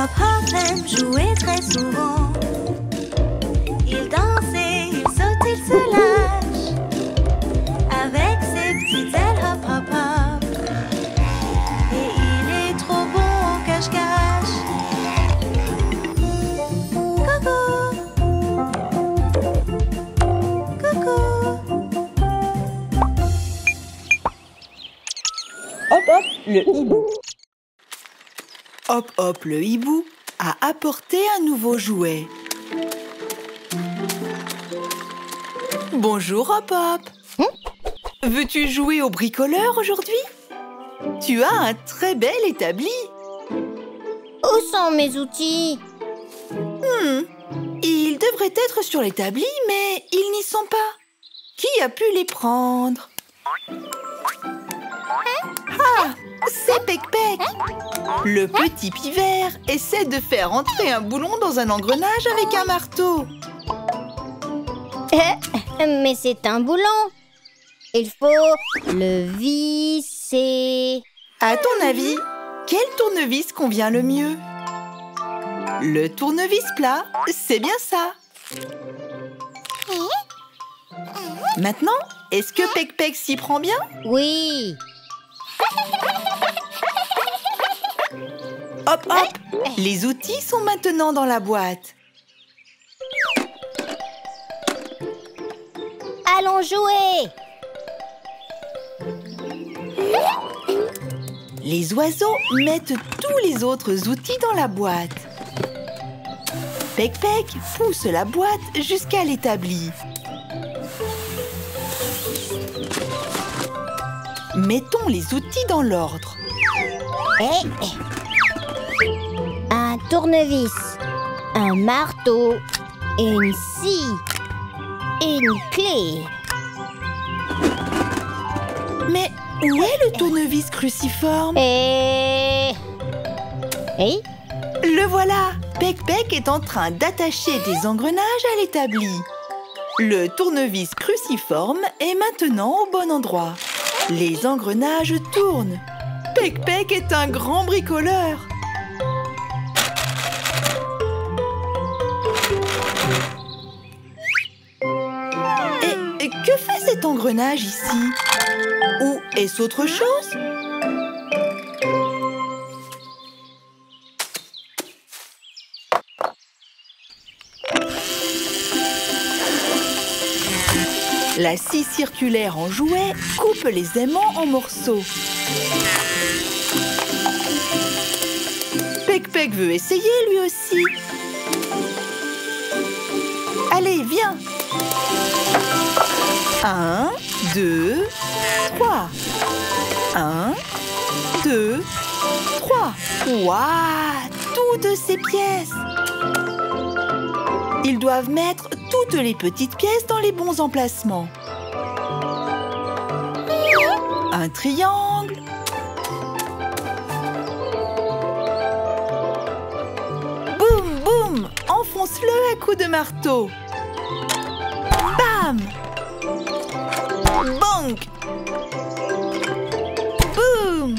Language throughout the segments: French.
Hop Hop aime jouer très souvent. Il danse et il saute, il se lâche. Avec ses petites ailes, hop hop hop. Et il est trop bon au cache-cache. Coucou. Coucou. Hop Hop, le hibou. Hop Hop, le hibou a apporté un nouveau jouet. Bonjour Hop Hop. Veux-tu jouer au bricoleur aujourd'hui? Tu as un très bel établi. Où sont mes outils? Ils devraient être sur l'établi, mais ils n'y sont pas. Qui a pu les prendre? Ah, c'est Pec-Pec. Le petit pivert essaie de faire entrer un boulon dans un engrenage avec un marteau. Mais c'est un boulon. Il faut le visser. À ton avis, quel tournevis convient le mieux? Le tournevis plat, c'est bien ça. Maintenant, est-ce que Pec-Pec s'y prend bien? Oui. Hop hop, les outils sont maintenant dans la boîte. Allons jouer. Les oiseaux mettent tous les autres outils dans la boîte. Pec-Pec pousse la boîte jusqu'à l'établi. Mettons les outils dans l'ordre. Un tournevis, un marteau, une scie, une clé. Mais où est le tournevis cruciforme? Et... Le voilà! Pec-Pec est en train d'attacher des engrenages à l'établi. Le tournevis cruciforme est maintenant au bon endroit. Les engrenages tournent. Pec-Pec est un grand bricoleur. Et que fait cet engrenage ici? Ou est-ce autre chose? La scie circulaire en jouet coupe les aimants en morceaux. Pec-Pec veut essayer lui aussi. Allez, viens. 1, 2, 3. 1, 2, 3. Waouh! Toutes ces pièces! Ils doivent mettre toutes les petites pièces dans les bons emplacements. Un triangle. Boum, boum! Enfonce-le à coups de marteau. Bam! Bang! Boum!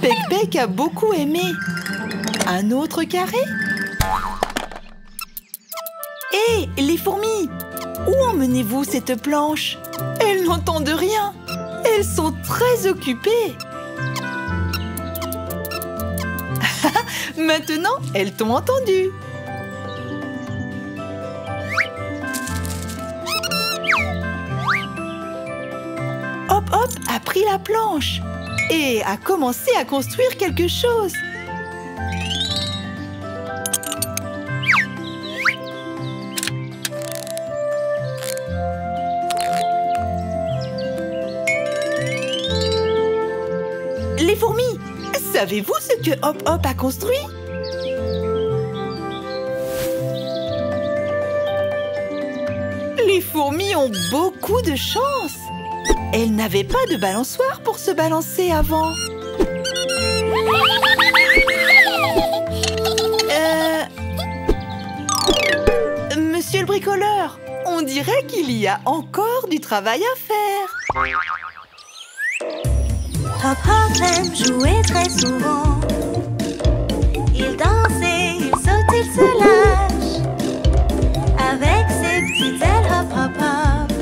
Pec-Pec a beaucoup aimé. Un autre carré? Hé, les fourmis! Où emmenez-vous cette planche? Elles n'entendent rien. Elles sont très occupées. Maintenant, elles t'ont entendu. Hop Hop a pris la planche et a commencé à construire quelque chose. Les fourmis, savez-vous ce que Hop Hop a construit? Les fourmis ont beaucoup de chance. Elles n'avaient pas de balançoire pour se balancer avant. Monsieur le bricoleur, on dirait qu'il y a encore du travail à faire. Hop Hop aime jouer très souvent. Il danse et il saute, il se lâche. Avec ses petites ailes hop hop hop.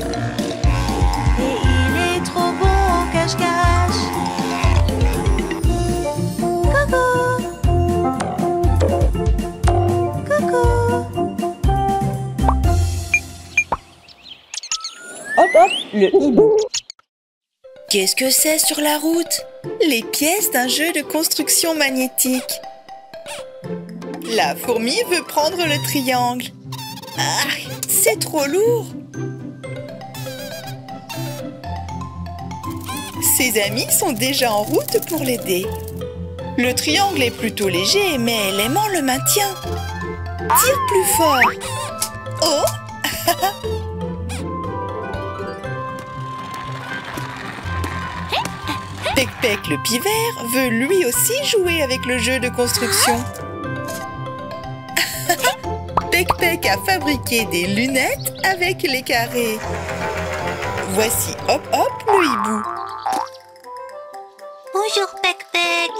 Et il est trop bon au cache-cache. Coucou. Coucou. Hop hop, le hibou. Qu'est-ce que c'est sur la route? Les pièces d'un jeu de construction magnétique. La fourmi veut prendre le triangle. Ah, c'est trop lourd. Ses amis sont déjà en route pour l'aider. Le triangle est plutôt léger, mais l'aimant le maintient. Tire plus fort. Oh! Pec-Pec le pivert veut lui aussi jouer avec le jeu de construction. Pec-Pec a fabriqué des lunettes avec les carrés. Voici Hop Hop le hibou. Bonjour Pec-Pec.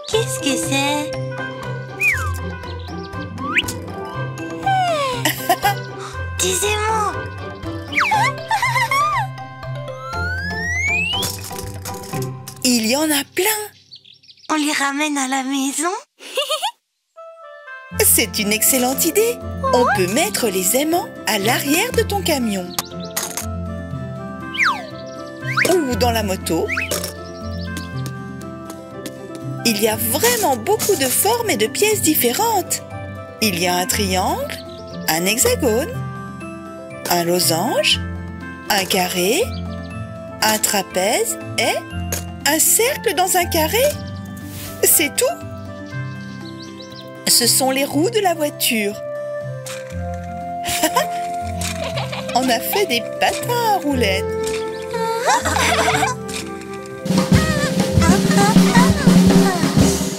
Qu'est-ce que c'est? Des aimants. Il y en a plein. On les ramène à la maison? C'est une excellente idée. On peut mettre les aimants à l'arrière de ton camion. Ou dans la moto. Il y a vraiment beaucoup de formes et de pièces différentes. Il y a un triangle, un hexagone, un losange, un carré, un trapèze et un cercle dans un carré. C'est tout. Ce sont les roues de la voiture. On a fait des patins à roulettes.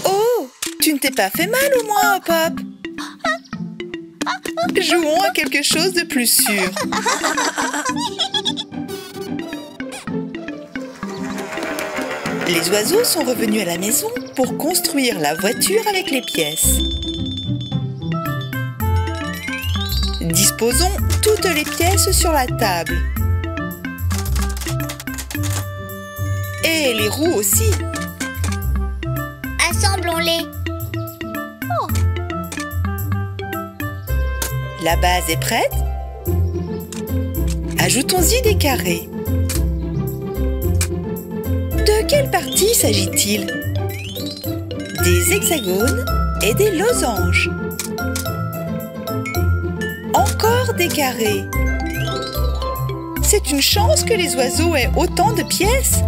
Oh, tu ne t'es pas fait mal au moins, Hop Hop? Jouons à quelque chose de plus sûr. Les oiseaux sont revenus à la maison pour construire la voiture avec les pièces. Disposons toutes les pièces sur la table. Et les roues aussi. Assemblons-les. La base est prête. Ajoutons-y des carrés. De quelle partie s'agit-il? Des hexagones et des losanges. Encore des carrés. C'est une chance que les oiseaux aient autant de pièces.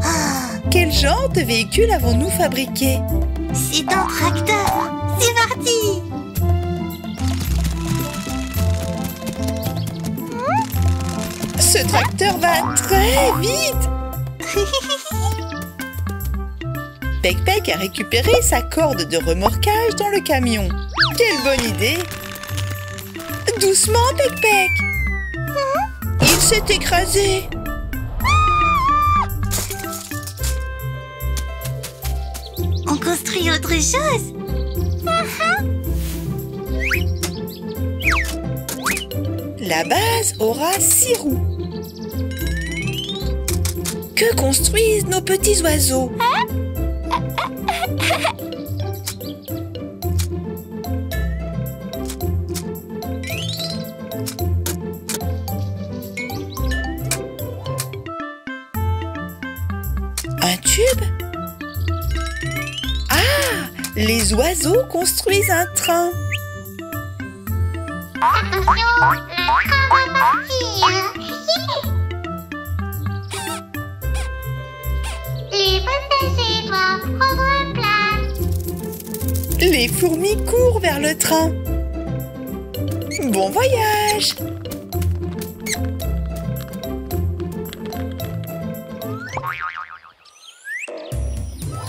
Quel genre de véhicule avons-nous fabriqué? C'est un tracteur. C'est parti. Ce tracteur va très vite. Pec-Pec a récupéré sa corde de remorquage dans le camion. Quelle bonne idée! Doucement, Pec-Pec! Il s'est écrasé! On construit autre chose. La base aura 6 roues. Que construisent nos petits oiseaux? Un tube? Ah! Les oiseaux construisent un train. Les fourmis courent vers le train. Bon voyage!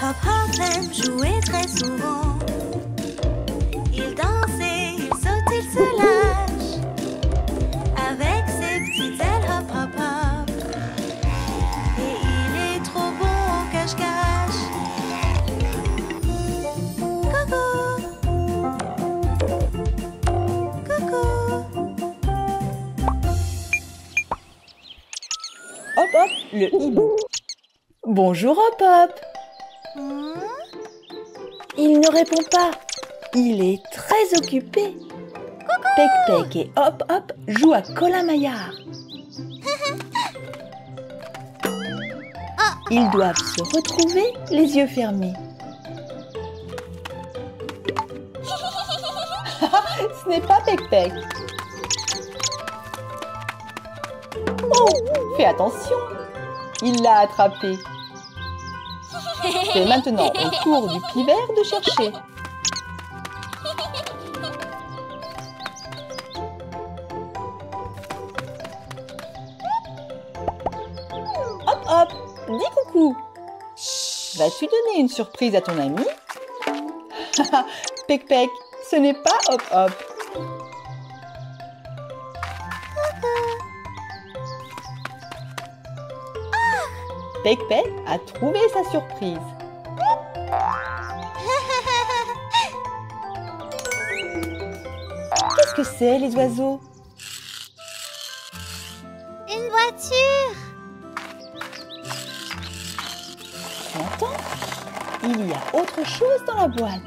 Hop Hop aime jouer très souvent. Il danse et il saute, il se lâche. Avec ses petites ailes hop hop hop. Et il Hop Hop, le hibou. Bonjour Hop Hop. Il ne répond pas. Il est très occupé. Pec Pec et Hop Hop jouent à Colin-Maillard. Ils doivent se retrouver les yeux fermés. Ce n'est pas Pec Pec. Oh, fais attention. Il l'a attrapé. C'est maintenant au tour du pivert de chercher. Hop Hop, dis coucou. Vas-tu donner une surprise à ton ami? Pec Pec, ce n'est pas Hop Hop. Pec Pec a trouvé sa surprise. Qu'est-ce que c'est, les oiseaux? Une voiture. Tu entends? Il y a autre chose dans la boîte.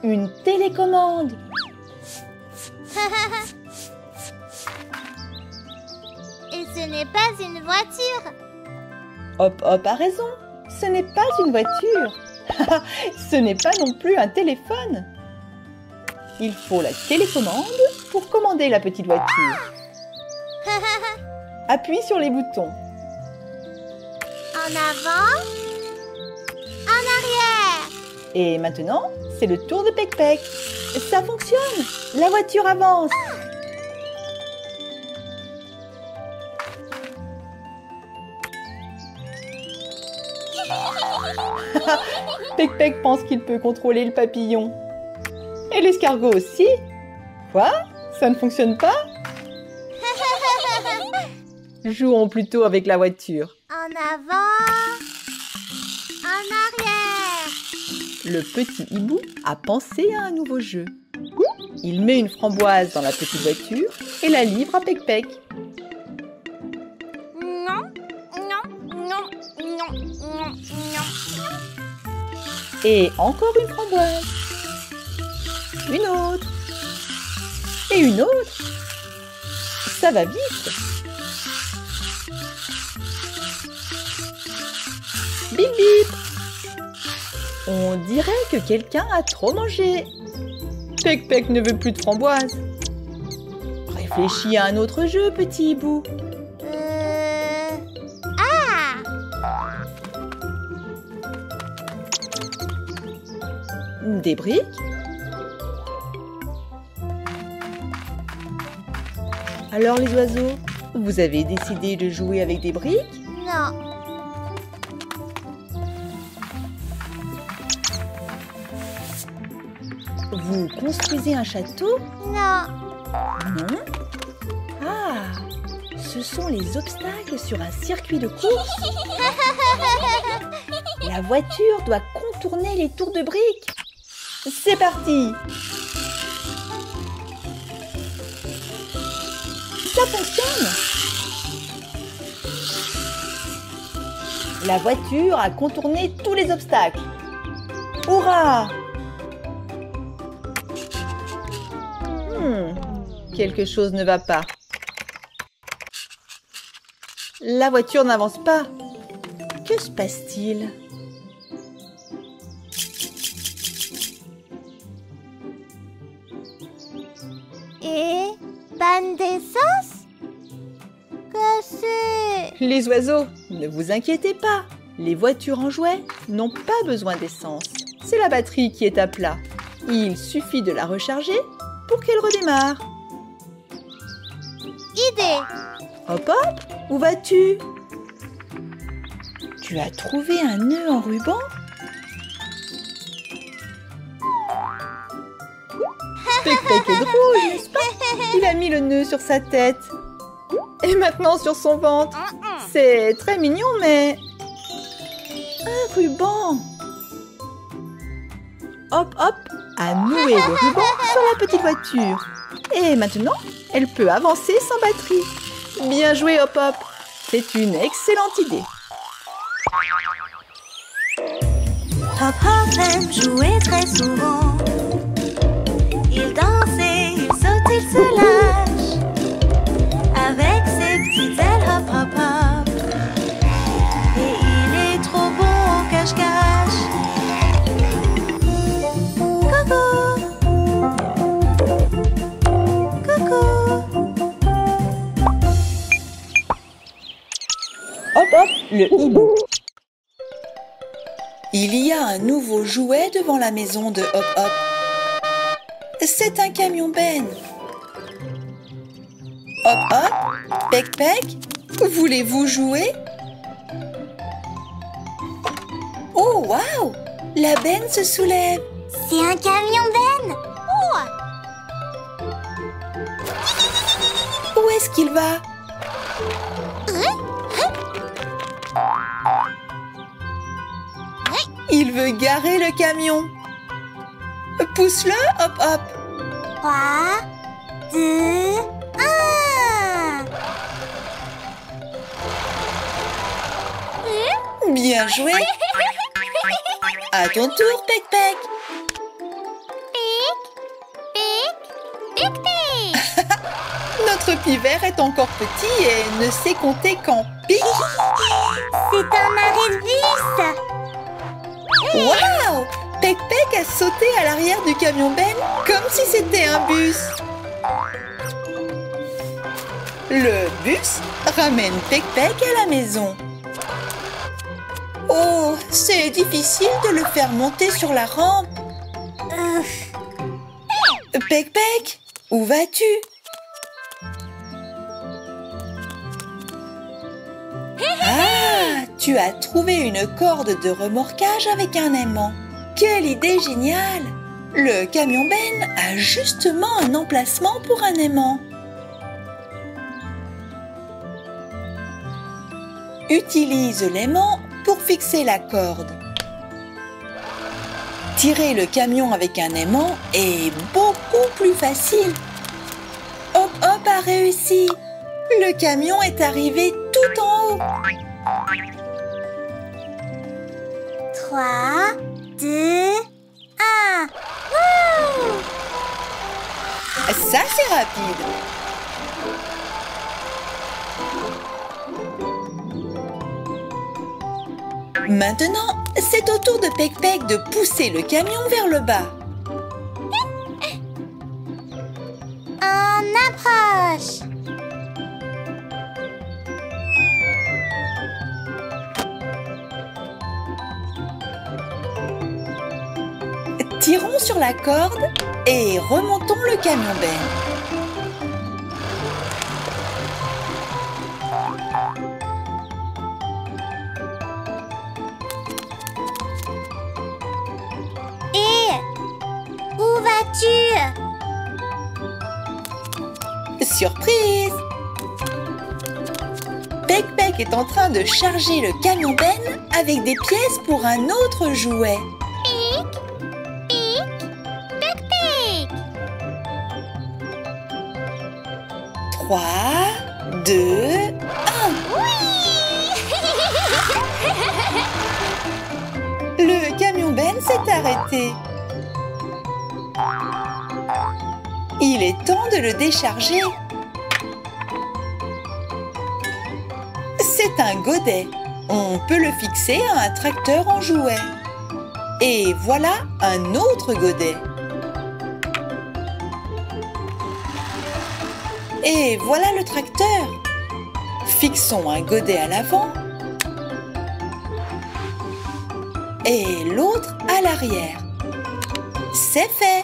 Une télécommande. Et ce n'est pas une voiture. Hop Hop a raison. Ce n'est pas une voiture. Ce n'est pas non plus un téléphone. Il faut la télécommande pour commander la petite voiture. Appuie sur les boutons. En avant, en arrière. Et maintenant, c'est le tour de Pec Pec. Ça fonctionne. La voiture avance. Pec Pec pense qu'il peut contrôler le papillon. Et l'escargot aussi. Quoi? Ça ne fonctionne pas? Jouons plutôt avec la voiture. En avant, en arrière. Le petit hibou a pensé à un nouveau jeu. Il met une framboise dans la petite voiture et la livre à Pec Pec. Non, non, non, non, non, non. Et encore une framboise. Une autre. Et une autre. Ça va vite. Bip bip. On dirait que quelqu'un a trop mangé. Pec Pec ne veut plus de framboise. Réfléchis à un autre jeu, petit hibou. Ah! Des briques. Alors les oiseaux, vous avez décidé de jouer avec des briques? Non. Vous construisez un château? Non. Non. Ah, ce sont les obstacles sur un circuit de course. La voiture doit contourner les tours de briques. C'est parti. Ça fonctionne. La voiture a contourné tous les obstacles. Hurrah! Quelque chose ne va pas. La voiture n'avance pas. Que se passe-t-il? Et panne d'essence? Que c'est? Les oiseaux, ne vous inquiétez pas. Les voitures en jouet n'ont pas besoin d'essence. C'est la batterie qui est à plat. Il suffit de la recharger pour qu'elle redémarre. Idée. Hop hop, où vas-tu? Tu as trouvé un nœud en ruban? Pec Pec est drôle, n'est-ce pas? Il a mis le nœud sur sa tête. Et maintenant sur son ventre. C'est très mignon, mais... Un ruban. Hop hop a noué le ruban sur la petite voiture. Et maintenant, elle peut avancer sans batterie. Bien joué, Hop Hop. C'est une excellente idée. Hop Hop aime jouer très souvent. Il danse et il saute, il se lâche. Avec ses petites ailes, hop hop hop. Et il est trop bon au cache-cache. Coucou. Coucou. Hop Hop, le hibou. Il y a un nouveau jouet devant la maison de Hop Hop. C'est un camion-benne. Hop Hop, Pec Pec, voulez-vous jouer? Oh, waouh! La benne se soulève. C'est un camion-benne. Où est-ce qu'il va? Il veut garer le camion. Pousse-le, Hop Hop. 3, 2, 1. Bien joué. À ton tour, Pec Pec. Notre pivert est encore petit et ne sait compter qu'en pic. C'est un arrêt de bus. Waouh! Pec Pec a sauté à l'arrière du camion-benne comme si c'était un bus. Le bus ramène Pec Pec à la maison. Oh, c'est difficile de le faire monter sur la rampe. Pec Pec, où vas-tu? Ah, tu as trouvé une corde de remorquage avec un aimant. Quelle idée géniale! Le camion-benne a justement un emplacement pour un aimant. Utilise l'aimant pour fixer la corde. Tirer le camion avec un aimant est beaucoup plus facile. Hop Hop a réussi. Le camion est arrivé tout en haut. 3, 2, 1. Wouh! Ça, c'est rapide. Maintenant, c'est au tour de Pec Pec de pousser le camion vers le bas. On approche. Tirons sur la corde et remontons le camion-benne. Où vas-tu? Surprise! Pec Pec est en train de charger le camion-benne avec des pièces pour un autre jouet. Pic, pic, 3, 2, 1. Le camion-benne s'est arrêté. Il est temps de le décharger. C'est un godet. On peut le fixer à un tracteur en jouet. Et voilà un autre godet. Et voilà le tracteur. Fixons un godet à l'avant et l'autre à l'arrière. C'est fait.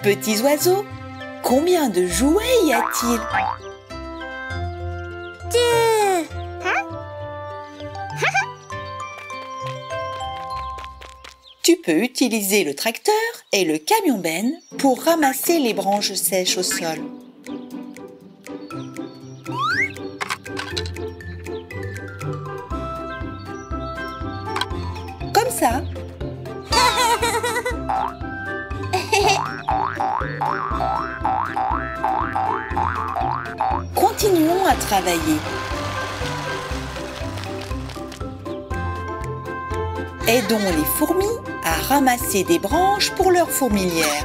Petits oiseaux, combien de jouets y a-t-il? 2. Tu peux utiliser le tracteur et le camion-benne pour ramasser les branches sèches au sol. Comme ça. Continuons à travailler. Aidons les fourmis à ramasser des branches pour leur fourmilière.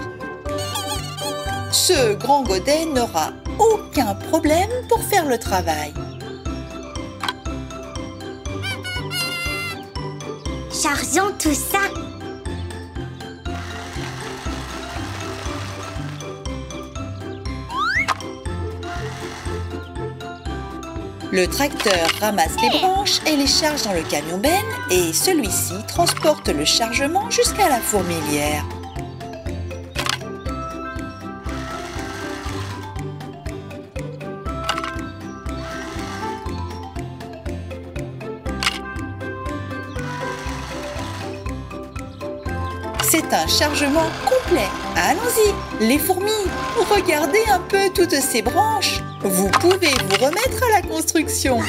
Ce grand godet n'aura aucun problème pour faire le travail. Chargeons tout ça. Le tracteur ramasse les branches et les charge dans le camion-benne et celui-ci transporte le chargement jusqu'à la fourmilière. C'est un chargement complet. Allons-y, les fourmis, regardez un peu toutes ces branches. Vous pouvez vous remettre à la construction.